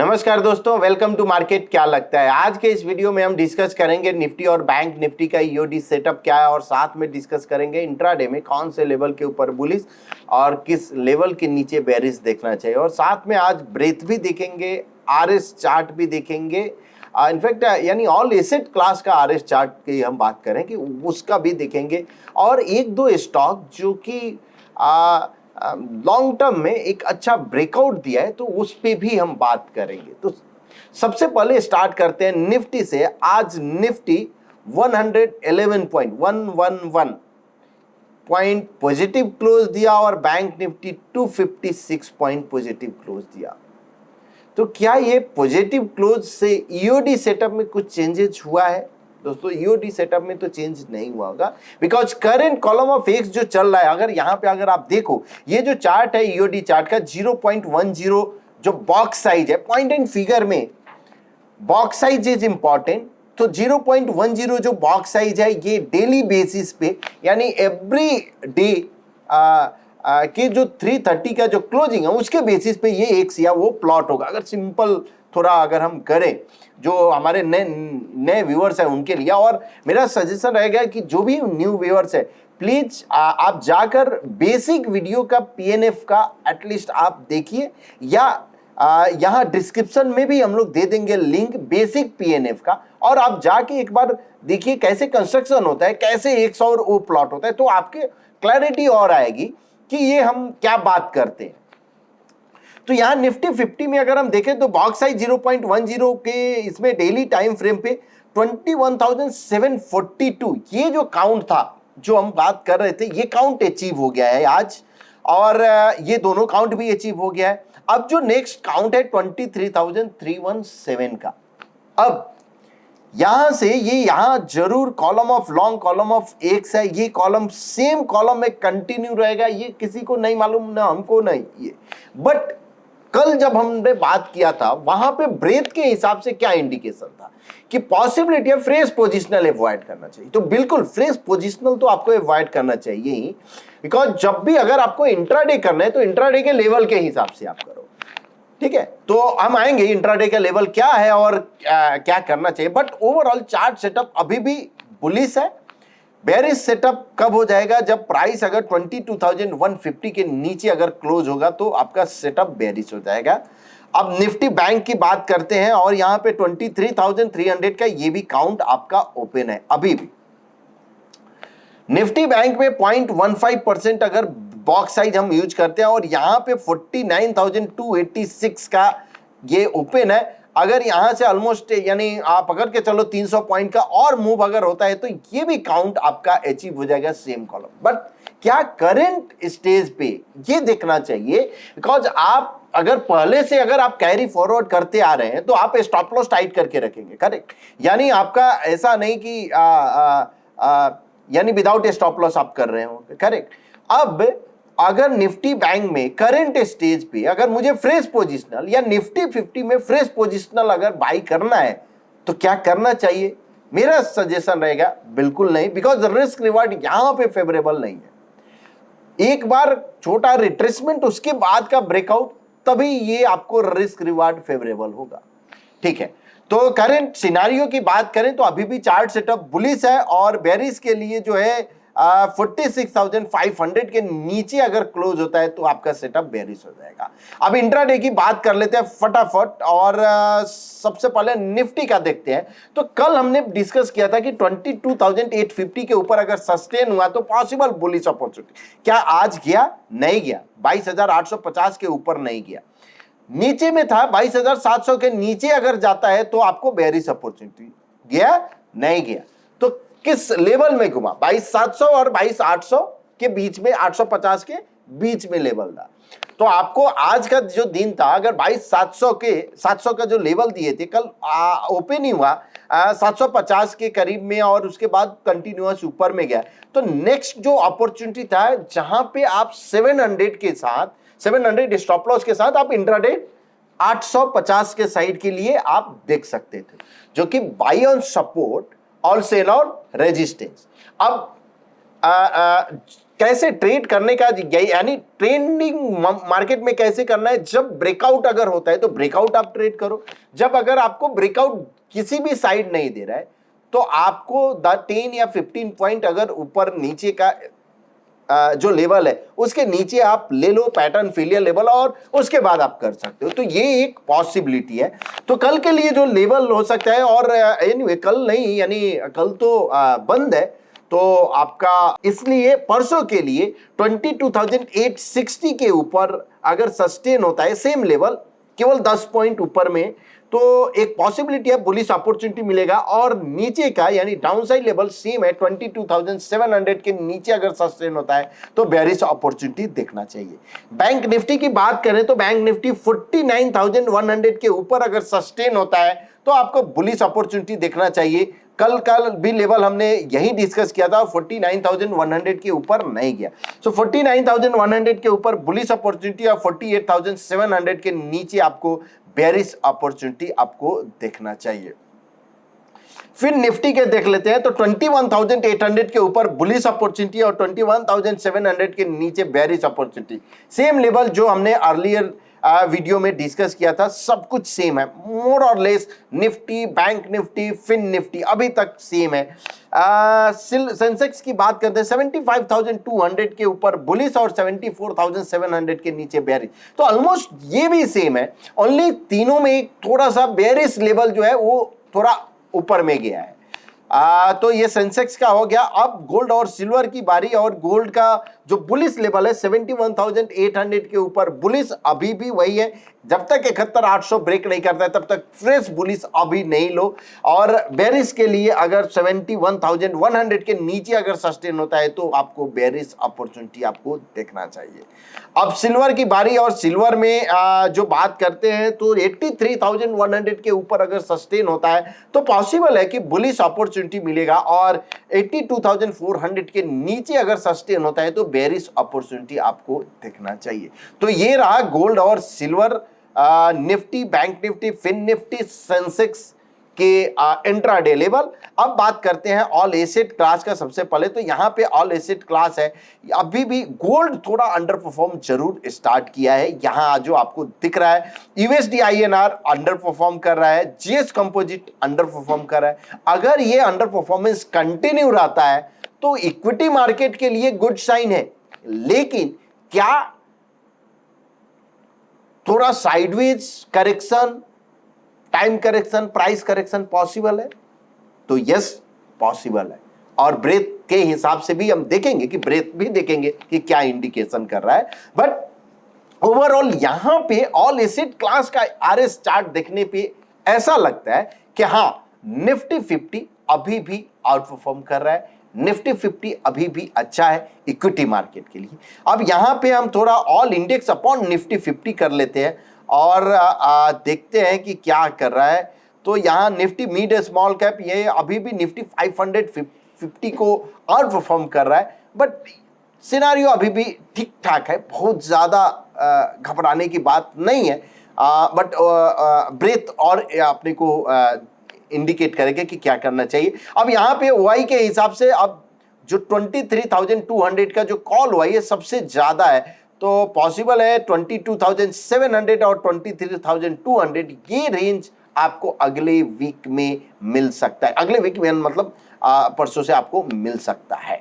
नमस्कार दोस्तों, welcome to market. क्या लगता है आज के इस वीडियो में हम डिस्कस करेंगे निफ्टी और बैंक निफ्टी का ईओडी सेटअप क्या है और साथ में डिस्कस करेंगे इंट्राडे में कौन से लेवल के ऊपर बुलिश और किस लेवल के नीचे बेरिश देखना चाहिए और साथ में आज ब्रेथ भी देखेंगे, आरएस चार्ट भी देखेंगे। इनफैक्ट यानी ऑल एसेट क्लास का आरएस चार्ट की हम बात करें कि उसका भी देखेंगे और एक दो स्टॉक जो कि लॉन्ग टर्म में एक अच्छा ब्रेकआउट दिया है तो उस पे भी हम बात करेंगे। तो सबसे पहले स्टार्ट करते हैं निफ्टी से। आज निफ्टी 111.111 पॉइंट पॉजिटिव क्लोज दिया और bank Nifty 256 point positive close दिया। तो क्या ये पॉजिटिव क्लोज से ईओडी सेटअप में कुछ चेंजेस हुआ है? दोस्तों ईओडी सेटअप में तो चेंज नहीं हुआ होगा because current column of x जो चल रहा है, अगर यहां पे अगर आप देखो ये जो चार्ट है ईओडी चार्ट का 0.10 जो बॉक्स साइज है, पॉइंट एंड फिगर में बॉक्स साइज इज इंपॉर्टेंट। तो 0.10 जो बॉक्स साइज है ये डेली बेसिस पे यानी एवरी डे कि जो 330 का जो क्लोजिंग है उसके बेसिस पे ये एक्स या वो प्लॉट होगा। अगर सिंपल थोड़ा अगर हम करें जो हमारे नए व्यूअर्स हैं उनके लिए, और मेरा सजेशन रहेगा कि जो भी न्यू व्यूअर्स है प्लीज आप जाकर बेसिक वीडियो का पीएनएफ का एटलीस्ट आप देखिए या यहाँ डिस्क्रिप्शन में भी हम लोग दे देंगे लिंक बेसिक पीएनएफ का, और आप जाके एक बार देखिए कैसे कंस्ट्रक्शन होता है, कैसे एक्स और ओ प्लॉट होता है, तो आपके क्लैरिटी और आएगी कि ये हम क्या बात करते हैं। तो यहाँ निफ्टी 50 में अगर हम देखें तो बॉक्स साइज 0.10 के इसमें डेली टाइम फ्रेम पे 21,742 ये जो काउंट था जो हम बात कर रहे थे ये काउंट अचीव हो गया है आज, और ये दोनों काउंट भी अचीव हो गया है। अब जो नेक्स्ट काउंट है 23,317 का। अब यहां से ये यहां जरूर column of long column of x है, ये कॉलम सेम कॉलम में कंटिन्यू रहेगा, ये किसी को नहीं मालूम, ना हमको नहीं ये। बट कल जब हमने बात किया था वहां पे ब्रेथ के हिसाब से क्या इंडिकेशन था कि पॉसिबिलिटी है फ्रेश पोजिशनल अवॉइड करना चाहिए। तो बिल्कुल फ्रेश पोजिशनल तो आपको अवॉइड करना चाहिए ही, बिकॉज जब भी अगर आपको इंट्राडे करना है तो इंट्राडे के लेवल के हिसाब से आप करो, ठीक है। तो हम आएंगे इंट्राडे का लेवल क्या है और क्या करना चाहिए। बट ओवरऑल चार्ट सेटअप अभी भी बुलिश है। बेरिश सेटअप कब हो जाएगा? जब प्राइस अगर 22,150 के नीचे अगर क्लोज होगा तो आपका सेटअप बेरिश हो जाएगा। अब निफ्टी बैंक की बात करते हैं और यहां पे 23,300 का ये भी काउंट आपका ओपन है अभी भी। निफ्टी बैंक में 0.15% अगर बॉक्स साइज हम यूज करते हैं और यहां पे 49,286 का ये ओपन है। अगर यहां से ऑलमोस्ट यानी आप पकड़ के चलो 300 पॉइंट का और मूव अगर होता है तो ये भी काउंट आपका अचीव हो जाएगा सेम कॉलम। बट क्या करंट स्टेज पे ये देखना चाहिए, बिकॉज आप अगर पहले से अगर आप कैरी फॉरवर्ड करते आ रहे हैं तो आप स्टॉप लॉस टाइट करके रखेंगे, करेक्ट। यानी आपका ऐसा नहीं कि यानी विदाउट स्टॉप लॉस आप कर रहे हो, करेक्ट। अब अगर निफ्टी बैंक में करंट स्टेज पे अगर मुझे फ्रेश पोजिशनल या निफ्टी 50 में फ्रेश पोजिशनल अगर बाई करना है तो क्या करना चाहिए? मेरा सजेशन रहेगा बिल्कुल नहीं, बिकॉज रिस्क रिवार्ड यहां पे फेवरेबल नहीं है। एक बार छोटा रिट्रेसमेंट उसके बाद का ब्रेकआउट, तभी ये आपको रिस्क रिवार्ड फेवरेबल होगा, ठीक है। तो करंट सिनारियो की बात करें तो अभी भी चार्ट सेटअप बुलिश है और बेरिश के लिए जो है 46,500 के नीचे अगर क्लोज होता है तो आपका सेटअप बेरिश हो जाएगा। अब इंट्राडे की बात कर लेते हैं फटाफट और सबसे पहले निफ्टी का देखते हैं। तो कल हमने डिस्कस किया था कि 22,850 के ऊपर अगर सस्टेन हुआ तो पॉसिबल बुलिश अपॉर्चुनिटी। क्या आज गया? नहीं गया। 22,850 के ऊपर नहीं गया, नीचे में था 22,700 के नीचे अगर जाता है तो आपको बेरिश अपॉर्चुनिटी। गया? नहीं गया। तो किस लेवल में घुमा? 22,700 और 22,800 के बीच में, 850 के बीच में लेवल था। तो आपको आज का जो दिन था अगर 22,700 का जो लेवल दिए थे कल ओपन ही हुआ 750 के करीब में और उसके बाद कंटिन्यूअस ऊपर में गया। तो नेक्स्ट जो अपॉर्चुनिटी था जहां पे आप 700 के साथ 700 स्टॉप लॉस के साथ आप इंट्राडे 850 के साइड के लिए आप देख सकते थे, जो कि buy on support all sell और रेजिस्टेंस। अब कैसे ट्रेड करने का, यानी ट्रेंडिंग मार्केट में कैसे करना है। जब ब्रेकआउट अगर होता है तो ब्रेकआउट आप ट्रेड करो, जब अगर आपको ब्रेकआउट किसी भी साइड नहीं दे रहा है तो आपको 10 या 15 पॉइंट अगर ऊपर नीचे का जो लेवल है उसके नीचे आप ले लो पैटर्न फेलियर लेवल, और उसके बाद आप कर सकते हो। तो ये एक पॉसिबिलिटी है। तो कल के लिए जो लेवल हो सकता है, और एनीवे कल नहीं, यानी कल तो बंद है, तो आपका इसलिए परसों के लिए 22,860 के ऊपर अगर सस्टेन होता है सेम लेवल केवल 10 पॉइंट ऊपर में, तो एक पॉसिबिलिटी है बुलिश अपॉर्चुनिटी मिलेगा। और नीचे का यानी डाउनसाइड लेवल सेम है 22,700 के नीचे अगर सस्टेन होता है तो बेरिश अपॉर्चुनिटी देखना चाहिए। बैंक निफ्टी की बात करें तो बैंक निफ्टी 49,100 के ऊपर अगर सस्टेन होता है तो आपको बुलिश अपॉर्चुनिटी देखना चाहिए। कल का भी लेवल हमने यही डिस्कस किया था, 49,100 के ऊपर नहीं गया। सो 49,100 के ऊपर बुलिश अपॉर्चुनिटी और 48,700 के नीचे आपको बेरिश अपॉर्चुनिटी आपको देखना चाहिए। फिर निफ्टी के देख लेते हैं तो 21,800 के ऊपर बुलिश अपॉर्चुनिटी और 21,700 के नीचे बेरिश अपॉर्चुनिटी। सेम लेवल जो हमने अर्लियर वीडियो में डिस्कस किया था, सब कुछ सेम है मोर और less. Nifty, Bank Nifty, Fin Nifty अभी तक सेम है। सेंसेक्स की बात करते हैं 75,200 के ऊपर बुलिश और 74,700 के नीचे बेरिश। तो ऑलमोस्ट ये भी सेम है, ओनली तीनों में एक थोड़ा सा बेरिश लेवल जो है वो थोड़ा ऊपर में गया है। तो ये सेंसेक्स का हो गया। अब गोल्ड और सिल्वर की बारी, और गोल्ड का जो बुलिश लेवल है 71,800 के ऊपर बुलिश अभी भी वही है। जब तक 71,800 ब्रेक नहीं करता है तब तक फ्रेश बुलिश अभी नहीं लो। और बेरिश के लिए अगर 71,100 के नीचे अगर सस्टेन होता है तो आपको बेरिश अपॉर्चुनिटी आपको देखना चाहिए। अब सिल्वर की बारी, और सिल्वर में जो बात करते हैं तो 83,100 के ऊपर अगर सस्टेन होता है तो पॉसिबल है कि बुलिश अपॉर्चुनिटी मिलेगा, और 82,400 के नीचे अगर सस्टेन होता है तो बेरिश अपॉर्चुनिटी आपको देखना चाहिए। तो ये रहा गोल्ड और silver, Nifty, Bank Nifty, Fin Nifty, Sensex के इंट्राडे लेवल। अब बात करते हैं ऑल एसेट क्लास का। सबसे पहले तो यहाँ पे ऑल एसेट क्लास है, अभी भी गोल्ड थोड़ा अंडर परफॉर्म जरूर स्टार्ट किया है। यहाँ जो आपको दिख रहा है यूएसडी आईएनआर अंडर परफॉर्म कर रहा है, जीएस कंपोजिट अंडर परफॉर्म कर रहा है। अगर ये अंडर परफॉर्मेंस कंटिन्यू रहता है तो इक्विटी मार्केट के लिए गुड साइन है, लेकिन क्या थोड़ा sideways correction, time correction, price correction possible है? तो यस पॉसिबल है। और ब्रेथ के हिसाब से भी हम देखेंगे कि ब्रेथ भी देखेंगे कि क्या इंडिकेशन कर रहा है। बट ओवरऑल यहां पे ऑल एसेट क्लास का आरएस चार्ट देखने पे ऐसा लगता है कि हां निफ्टी 50 अभी भी आउट परफॉर्म कर रहा है, निफ्टी 50 अभी भी अच्छा है इक्विटी मार्केट के लिए। अब यहां पे हम थोड़ा ऑल इंडेक्स अपॉन निफ्टी 50 कर लेते हैं और देखते हैं कि क्या कर रहा है। तो यहाँ निफ्टी मिड स्मॉल कैप ये अभी भी निफ्टी 550 को आउट परफॉर्म कर रहा है, बट सिनारियो अभी भी ठीक ठाक है, बहुत ज़्यादा घबराने की बात नहीं है। बट ब्रेथ और अपने को इंडिकेट करेगा कि क्या करना चाहिए। अब यहाँ पे ओआई के हिसाब से अब जो 23,200 का जो कॉल हुआ ये सबसे ज़्यादा है, तो पॉसिबल है 22,700 और 23,200 ये रेंज आपको अगले वीक में मिल सकता है। अगले वीक में मतलब परसों से आपको मिल सकता है।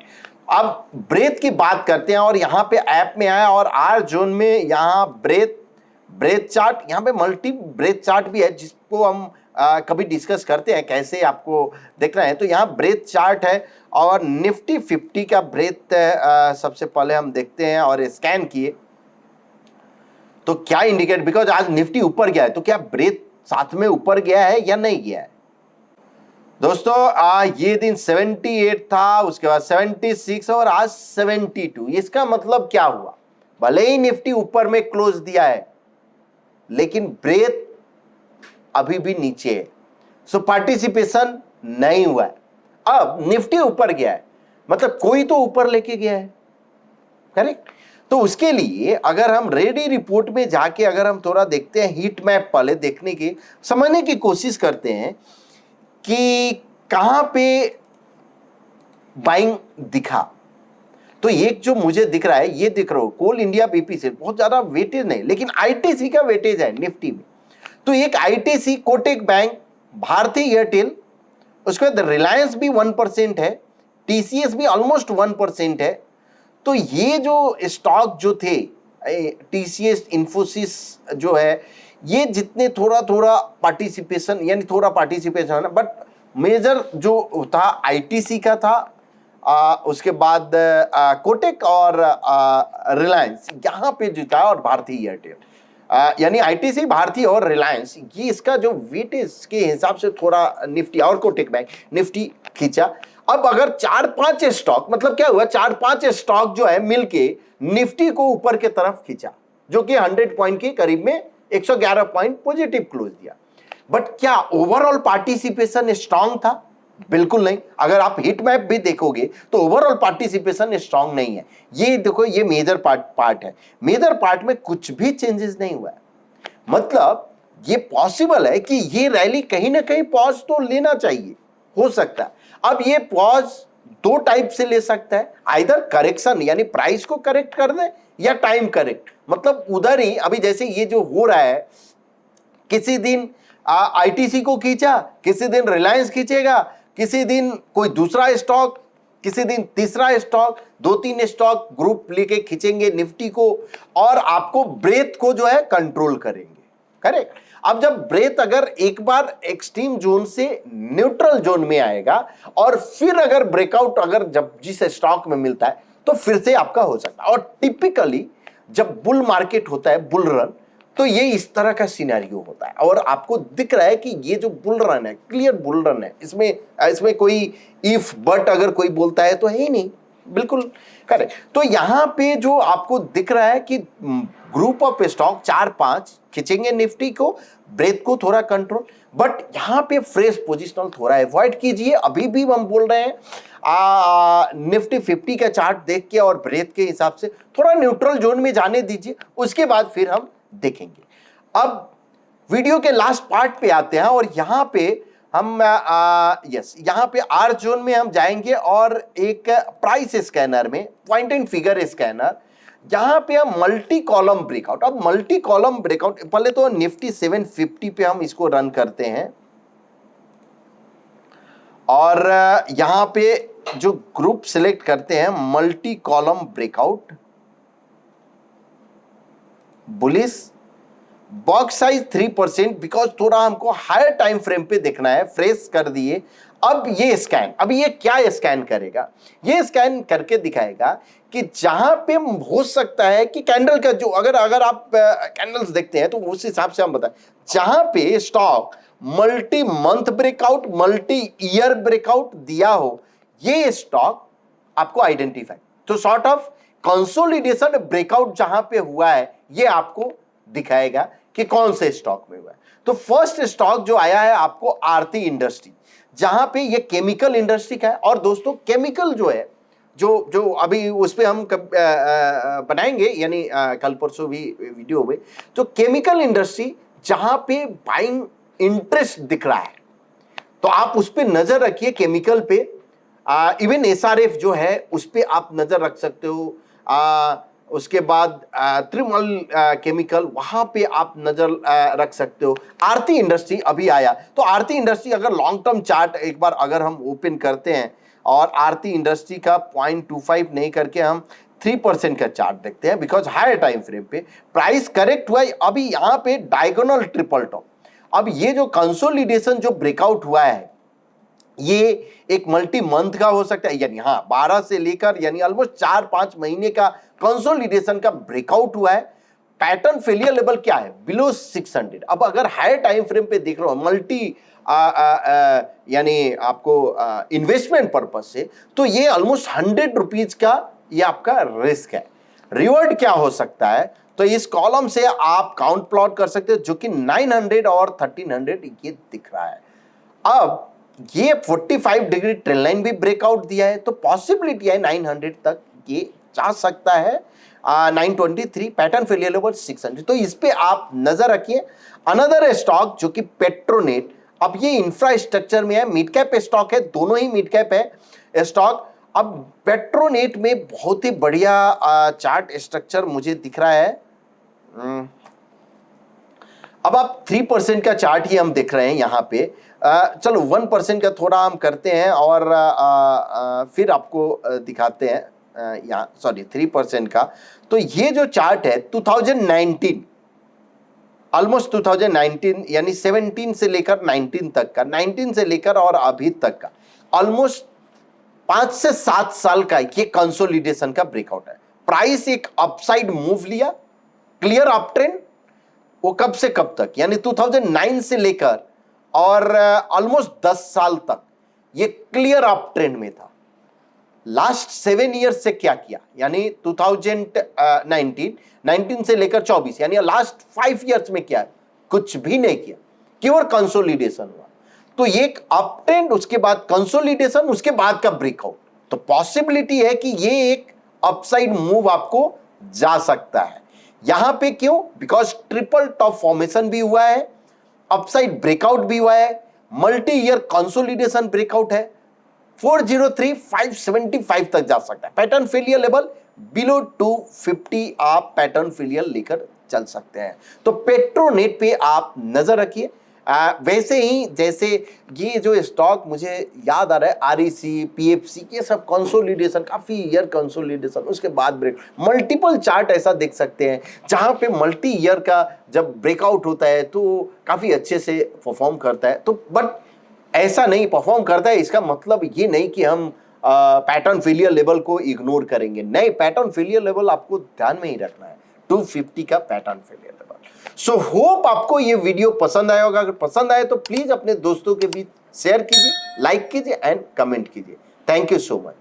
अब ब्रेथ की बात करते हैं, और यहाँ पे ऐप में आया और आर जोन में यहाँ ब्रेथ चार्ट, यहाँ पे मल्टी ब्रेथ चार्ट भी है जिसको हम कभी डिस्कस करते हैं कैसे आपको देखना है। तो यहाँ ब्रेथ चार्ट है और निफ्टी 50 का ब्रेथ सबसे पहले हम देखते हैं और स्कैन किए तो क्या इंडिकेट, बिकॉज आज निफ्टी ऊपर गया है तो क्या ब्रेथ साथ में ऊपर गया है या नहीं गया है। दोस्तों ये दिन 78 था, उसके बाद 76 और आज 72। इसका मतलब क्या हुआ, भले ही निफ्टी ऊपर में क्लोज दिया है लेकिन ब्रेथ अभी भी नीचे है, सो पार्टिसिपेशन नहीं हुआ है। अब निफ्टी ऊपर गया है मतलब कोई तो ऊपर लेके गया है, करेक्ट। तो उसके लिए अगर हम रेडी रिपोर्ट में जाके अगर हम थोड़ा देखते हैं, हीट मैप पहले देखने की समझने की कोशिश करते हैं कि कहां पे बाइंग दिखा, तो एक जो मुझे दिख रहा है, ये दिख रहा हो कोल इंडिया बीपीसीएल बहुत ज्यादा वेटेज नहीं, लेकिन आईटीसी का वेटेज है निफ्टी में। तो एक आईटीसी, कोटक बैंक, भारती एयरटेल, उसके बाद रिलायंस भी 1% है, टीसीएस भी ऑलमोस्ट 1% है। तो ये जो स्टॉक जो थे, टीसीएस, इन्फोसिस जो है, ये जितने थोड़ा थोड़ा पार्टिसिपेशन, यानी थोड़ा पार्टिसिपेशन है ना, बट मेजर जो था आईटीसी का था, उसके बाद कोटक और रिलायंस यहाँ पे जीता, और भारती एयरटेल, यानी आईटीसी, भारती और रिलायंस, ये इसका जो वेटेज के हिसाब से थोड़ा निफ्टी और कोटक बैंक निफ्टी खींचा। अब अगर 4-5 स्टॉक, मतलब क्या हुआ, 4-5 स्टॉक जो है मिलके निफ्टी को ऊपर के तरफ खींचा, जो कि 100 पॉइंट के करीब में 111 पॉइंट पॉजिटिव क्लोज दिया। बट क्या ओवरऑल पार्टिसिपेशन स्ट्रांग था? बिल्कुल नहीं। अगर आप हिट मैप भी देखोगे तो ओवरऑल पार्टिसिपेशन स्ट्रांग नहीं है। ये देखो, ये मेजर पार्ट है, मेजर पार्ट में कुछ भी चेंजेस नहीं हुआ है। मतलब ये पॉसिबल है कि ये रैली कहीं ना कहीं पॉज तो लेना चाहिए, हो सकता है। अब ये पॉज दो टाइप से ले सकता है, आइदर करेक्शन, यानी प्राइस को करेक्ट कर दे, या टाइम करेक्ट, मतलब उधर ही। अभी जैसे ये जो हो रहा है, किसी दिन आईटीसी को खींचा, किसी दिन रिलायंस खींचेगा, किसी दिन कोई दूसरा स्टॉक, किसी दिन तीसरा स्टॉक, 2-3 स्टॉक ग्रुप लेके खींचेंगे निफ्टी को, और आपको ब्रेथ को जो है कंट्रोल करेंगे। करेक्ट। अब जब ब्रेथ अगर एक बार एक्सट्रीम जोन से न्यूट्रल जोन में आएगा, और फिर अगर ब्रेकआउट अगर जब जिस स्टॉक में मिलता है, तो फिर से आपका हो सकता है। और टिपिकली जब बुल मार्केट होता है, बुल रन, तो ये इस तरह का सिनेरियो होता है। और आपको दिख रहा है कि ये जो बुल रन है, क्लियर बुल रन है, इसमें कोई इफ बट अगर कोई बोलता है तो है ही नहीं, बिल्कुल करेक्ट। तो यहां पे जो आपको दिख रहा है कि ग्रुप ऑफ स्टॉक 4-5 खींचेंगे निफ्टी को, ब्रेथ को थोड़ा कंट्रोल, बट यहां पे फ्रेश पोजिशनल थोड़ा अवॉइड कीजिए। अभी भी हम बोल रहे हैं निफ्टी 50 का चार्ट देख के और ब्रेथ के हिसाब से थोड़ा न्यूट्रल जोन में जाने दीजिए, उसके बाद फिर हम देखेंगे। अब वीडियो के लास्ट पार्ट पे आते हैं, और यहां पे हम यहां पे आर जोन में हम जाएंगे, और एक प्राइस स्कैनर में, पॉइंट एंड फिगर स्कैनर, यहां पे हम मल्टी कॉलम ब्रेकआउट। अब मल्टी कॉलम ब्रेकआउट, पहले तो निफ्टी 750 पे हम इसको रन करते हैं, और यहां पे जो ग्रुप सिलेक्ट करते हैं, multi column breakout, bullish, box size 3%, because थोड़ा हमको हायर टाइम फ्रेम पे देखना है, फ्रेश कर दिए। अब ये स्कैन, अब ये क्या स्कैन करेगा, ये स्कैन करके दिखाएगा कि जहां पे हो सकता है कि कैंडल का जो, अगर आप कैंडल्स देखते हैं तो उस हिसाब से हम बताएं, जहां पे stock multi month breakout, multi year breakout दिया हो, ये स्टॉक आपको आइडेंटिफाई, तो सॉर्ट ऑफ कंसोलिडेशन ब्रेकआउट जहां पे हुआ है, ये आपको दिखाएगा कि कौन से स्टॉक में हुआ है। तो फर्स्ट स्टॉक जो आया है आपको, आरती इंडस्ट्री, जहां पे ये केमिकल इंडस्ट्री का है। और दोस्तों केमिकल जो है, जो अभी उस पे हम बनाएंगे, यानी कल परसों भी वीडियो में, तो केमिकल इंडस्ट्री जहां पे बाइंग इंटरेस्ट दिख रहा है, तो आप उस पे नजर रखिए, केमिकल पे। इवन एसआरएफ जो है उस पे आप नजर रख सकते हो। उसके बाद त्रिमल केमिकल, वहां पे आप नजर रख सकते हो। आरती इंडस्ट्री अभी आया, तो आरती इंडस्ट्री अगर लॉन्ग टर्म चार्ट एक बार अगर हम ओपन करते हैं, और आरती इंडस्ट्री का 0.25 नहीं करके हम 3% का चार्ट देखते हैं, बिकॉज हायर टाइम फ्रेम पे प्राइस करेक्ट हुआ है। अभी यहाँ पे डायगोनल ट्रिपल टॉप, अब ये जो कंसोलिडेशन जो ब्रेकआउट हुआ है, ये एक मल्टी मंथ का हो सकता है, यानी 12 से लेकर यानी ऑलमोस्ट 4-5 महीने का कंसोलिडेशन का ब्रेकआउट हुआ है। पैटर्न फेलियर लेवल क्या है, बिलो 600। अब अगर हायर टाइम फ्रेम पे देख रहे हो, मल्टी यानी आपको इन्वेस्टमेंट पर्पज से, तो ये ऑलमोस्ट 100 रुपीज का ये आपका रिस्क है। रिवर्ड क्या हो सकता है, तो इस कॉलम से आप काउंट प्लॉट कर सकते हो, जो कि 900 और 1300 ये दिख रहा है। अब ये 45 डिग्री ट्रेंड लाइन भी ब्रेकआउट दिया है, तो पॉसिबिलिटी है 900 तक ये जा सकता है। 923 पैटर्न फेलियर लेवल 600, तो इस पे आप नजर रखिए। अनदर स्टॉक जो कि पेट्रोनेट, अब ये इंफ्रास्ट्रक्चर में है, मिड कैप स्टॉक है, दोनों ही मिड कैप है स्टॉक। अब पेट्रोनेट में बहुत ही बढ़िया चार्ट स्ट्रक्चर मुझे दिख रहा है। अब आप 3% का चार्ट ही हम देख रहे हैं यहाँ पे। चलो 1% का थोड़ा हम करते हैं और फिर आपको दिखाते हैं यहाँ, सॉरी 3% का। तो ये जो चार्ट है 2019, ऑलमोस्ट 2019 यानी 17 से लेकर 19 तक का, 19 से लेकर और अभी तक का ऑलमोस्ट 5 से 7 साल का ये कंसोलिडेशन का ब्रेकआउट है। प्राइस एक अपसाइड मूव लिया, क्लियर अप ट्रेंड। वो कब से कब तक, यानी 2009 से लेकर और ऑलमोस्ट 10 साल तक ये क्लियर अप ट्रेंड में था। लास्ट 7 ईयर्स से क्या किया, यानी 2019 से लेकर 24, यानी लास्ट 5 ईयर्स में क्या है, कुछ भी नहीं किया, केवल कंसोलिडेशन हुआ। तो ये एक अप ट्रेंड, उसके बाद कंसोलिडेशन, उसके बाद का ब्रेकआउट। तो पॉसिबिलिटी है कि ये एक अपसाइड मूव आपको जा सकता है। यहां पे क्यों, बिकॉज ट्रिपल टॉप फॉर्मेशन भी हुआ है, अपसाइड ब्रेकआउट भी हुआ है, मल्टी ईयर कंसोलिडेशन ब्रेकआउट है। 403,575 तक जा सकता है। पैटर्न फेलियर लेवल बिलो 250 आप पैटर्न फेलियर लेकर चल सकते हैं। तो पेट्रोनेट पे आप नजर रखिए। वैसे ही जैसे ये जो स्टॉक मुझे याद आ रहा है, आरईसी, पीएफसी, ये सब कंसोलिडेशन, काफी ईयर कंसोलिडेशन, उसके बाद ब्रेक, मल्टीपल चार्ट ऐसा देख सकते हैं जहां पे मल्टी ईयर का जब ब्रेकआउट होता है तो काफी अच्छे से परफॉर्म करता है। तो बट ऐसा नहीं परफॉर्म करता है, इसका मतलब ये नहीं कि हम पैटर्न फेलियर लेवल को इग्नोर करेंगे। नहीं, पैटर्न फेलियर लेवल आपको ध्यान में ही रखना है, 250 का pattern failure level. So hope आपको ये वीडियो पसंद आया होगा। अगर पसंद आए तो प्लीज अपने दोस्तों के बीच शेयर कीजिए, लाइक कीजिए एंड कमेंट कीजिए। Thank you so much.